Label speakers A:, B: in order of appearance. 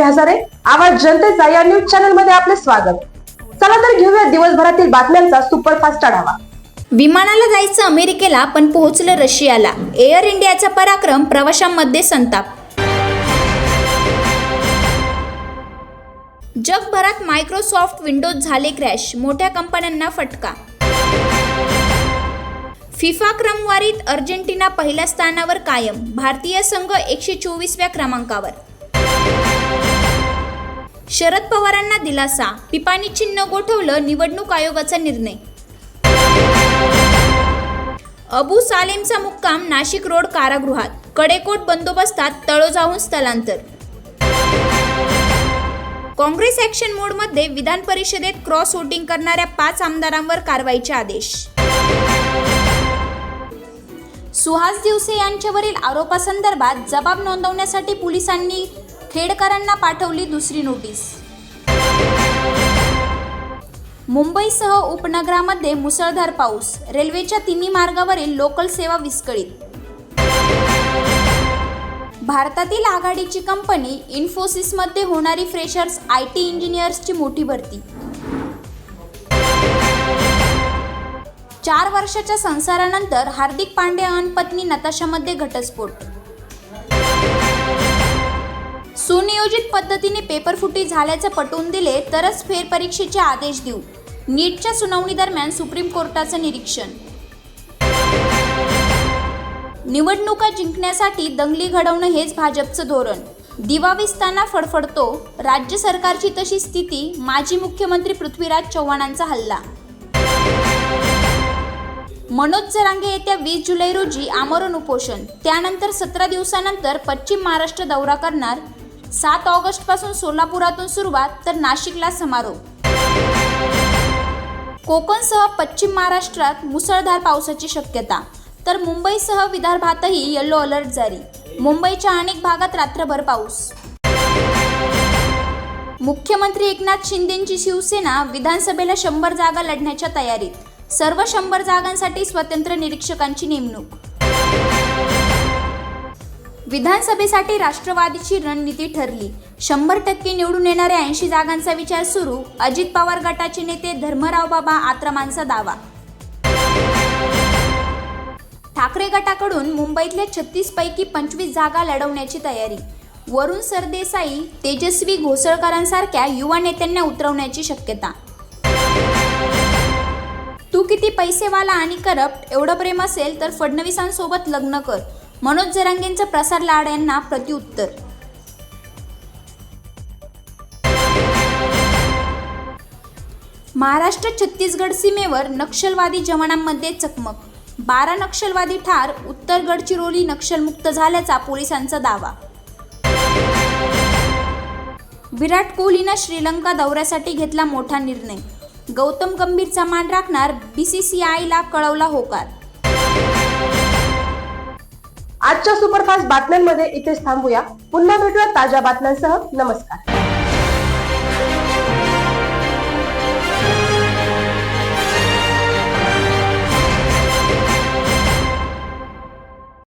A: हजारे, आवाज जनतेचा या न्यूज चॅनल मध्ये आपले स्वागत. चला तर घेऊया दिवसभरातील बातम्यांचा सुपरफास्ट आढावा.
B: विमानाला जायचं अमेरिकेला पण पोहोचलं रशियाला. एअर इंडियाचा पराक्रम, प्रवाशांमध्ये संताप. जगभरात मायक्रोसॉफ्ट विंडोज झाले क्रॅश, मोठ्या कंपन्यांना फटका. फिफा क्रमवारीत अर्जेंटिना पहिल्या स्थानावर कायम, भारतीय संघ 124व्या क्रमांकावर. शरद पवारांना दिलासा, पिपाणी चिन्ह गोठवलं, निवडणूक आयोगाचा निर्णय. अबू सालेमचा मुक्काम नाशिक रोड कारागृहात, कडेकोट बंदोबस्तात तळोजाहून स्थलांतर. काँग्रेस ॲक्शन मोडमध्ये, विधान परिषदेत क्रॉस वोटिंग करणाऱ्या 5 आमदारांवर कारवाईचे आदेश. सुहास दिवसे यांच्यावरील आरोपासंदर्भात जबाब नोंदवण्यासाठी पोलिसांनी खेडकरांना पाठवली दुसरी नोटीस. मुंबईसह उपनगरामध्ये मुसळधार पाऊस, रेल्वेच्या तिन्ही मार्गावरील लोकल सेवा विस्कळीत. भारतातील आघाडीची कंपनी इन्फोसिसमध्ये होणारी फ्रेशर्स IT इंजिनियर्सची मोठी भरती. 4 वर्षाच्या संसारानंतर हार्दिक पांड्या आणि पत्नी नताशामध्ये घटस्फोट. सुनियोजित पद्धतीने पेपरफुटी झाल्याचं पटवून दिले तरच फेरपरीक्षेचे आदेश देऊ, नीटच्या सुनावणी दरम्यान सुप्रीम कोर्टाचं निरीक्षण. निवडणुका जिंकण्यासाठी दंगली घडवणं हेच भाजपचं धोरण, दिवा विझताना फडफडतो. राज्य सरकारची तशी स्थिती, माजी मुख्यमंत्री पृथ्वीराज चव्हाणांचा हल्ला. मनोज जरांगे येत्या 20 जुलै रोजी आमरण उपोषण, त्यानंतर 17 दिवसानंतर पश्चिम महाराष्ट्र दौरा करणार. 7 ऑगस्टपासून सोलापुरातून सुरुवात तर नाशिकला समारोप. कोकणसह पश्चिम महाराष्ट्रात मुसळधार पावसाची शक्यता, तर मुंबईसह विदर्भातही येलो अलर्ट जारी. मुंबईच्या अनेक भागात रात्रभर पाऊस. मुख्यमंत्री एकनाथ शिंदेंची शिवसेना विधानसभेला 100 जागा लढण्याच्या तयारीत, सर्व 100 जागांसाठी स्वतंत्र निरीक्षकांची नेमणूक. विधानसभेसाठी राष्ट्रवादीची रणनीती ठरली, 100% निवडून येणाऱ्या 80 जागांचा विचार सुरू. अजित पवार गटाचे नेते धर्मराव बाबा आत्रामांचा दावा. ठाकरे गटाकडून मुंबईतल्या 36 पैकी 25 जागा लढवण्याची तयारी. वरुण सरदेसाई, तेजस्वी घोसळकरांसारख्या युवा नेत्यांना उतरवण्याची शक्यता. तू किती पैसेवाला आणि करप्ट, एवढं प्रेम असेल तर फडणवीसांसोबत लग्न कर, मनोज जरांगेंचं प्रसाद लाड यांना प्रत्युत्तर. महाराष्ट्र छत्तीसगड सीमेवर नक्षलवादी जवानांमध्ये चकमक, 12 नक्षलवादी ठार. उत्तर गडचिरोली नक्षलमुक्त झाल्याचा पोलिसांचा दावा. विराट कोहलीनं श्रीलंका दौऱ्यासाठी घेतला मोठा निर्णय, गौतम गंभीरचा मान राखणार. BCCIला कळवला होकार.
A: आजच्या सुपरफास्ट बातम्यांमध्ये इथेच थांबूया. पुन्हा भेटूया ताज्या बातम्यांसह. नमस्कार.